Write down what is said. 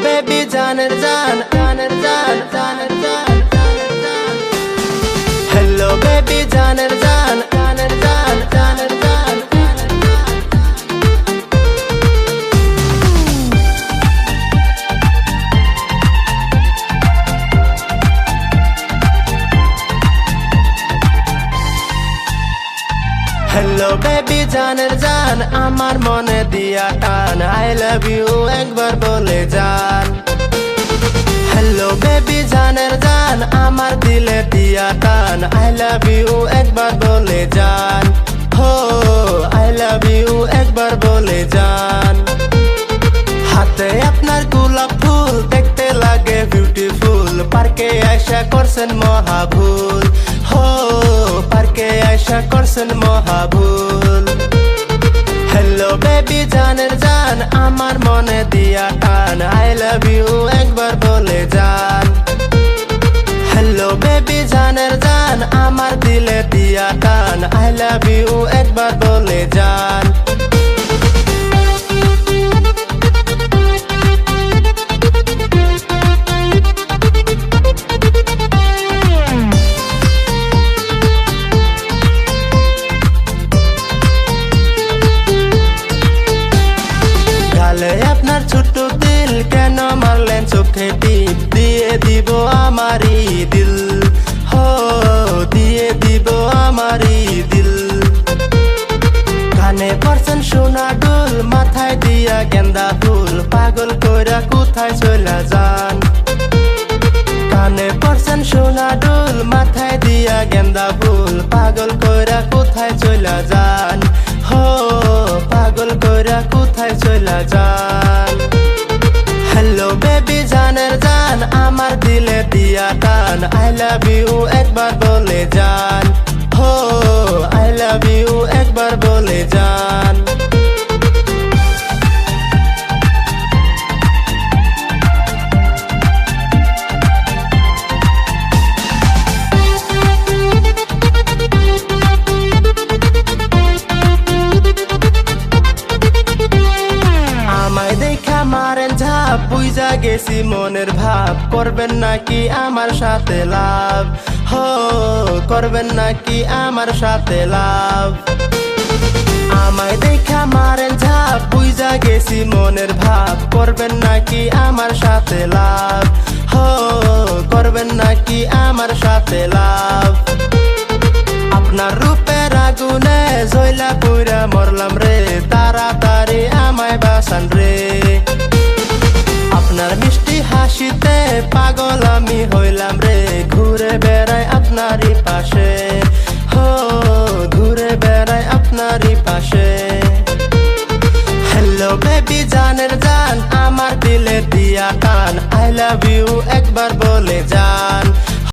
baby জানের জান জানের জান জানের জান জানের জান হ্যালো বেবি জানের জান জানের জান জানের জান হ্যালো বেবি জানের জান আমার মনে দিয়া টান আই লাভ ইউ একবার বলে যান হ্যালো বেবি জানের জান আমার দিলে দিয়া টান আই লাভ ইউ একবার বলে যান হো আই লাভ ইউ একবার বলে যান হাতে আপনার গোলাপ ফুল দেখতে লাগে বিউটিফুল পার্কে আয়সা করছেন মহাভুল হো পার্কে আয়সা করছেন মহাভুল হ্যালো বেবি জানের জান আমার মনে দিয়া টান আই লাভ ইউ একবার বলে যান হ্যালো বেবি জানের জান আমার দিলে দিয়া টান আই লাভ ইউ একবার বলে যান আপনার ছোট্ট দিল কেন মারলেন চোখে টিপ দিয়ে দিব আমারই দিল হো দিয়ে দিব আমারই দিল কানে পড়ছেন সোনা দুল মাথায় দিয়া গেন্দা ফুল পাগল কইরা কোথায় চলে যান কানে পড়ছেন সোনা দুল মাথায় দিয়া গেন্দা ফুল পাগল কইরা কোথায় চলে যান হো পাগল কইরা কোথায় চলে যান হ্যালো বেবি জানের জান আমার দিলে দিয়া টান আই লাভ ইউ একবার বলে যান হো আই লাভ ইউ একবার বলে যান বুঝা গেছি মনের ভাব করবেন নাকি আমার সাথে লাভ হো করবেন নাকি আমার সাথে লাভ আমায় দেখা মারেন ঝাপ বুঝা গেছি মনের ভাব করবেন নাকি আমার সাথে লাভ হো করবেন নাকি আমার সাথে লাভ আপনার রূপের আগুনে জয়লা পুরা মরলাম রে তাড়াতাড়ি আমায় বাসান রে আপনার মিষ্টি হাসিতে পাগল আমি হইলাম রে ঘুরে বেড়াই আপনারই পাশে হো ঘুরে বেড়াই আপনারই পাশে হ্যালো বেবি জানের জান আমার দিলে দিয়া টান আই লাভ ইউ একবার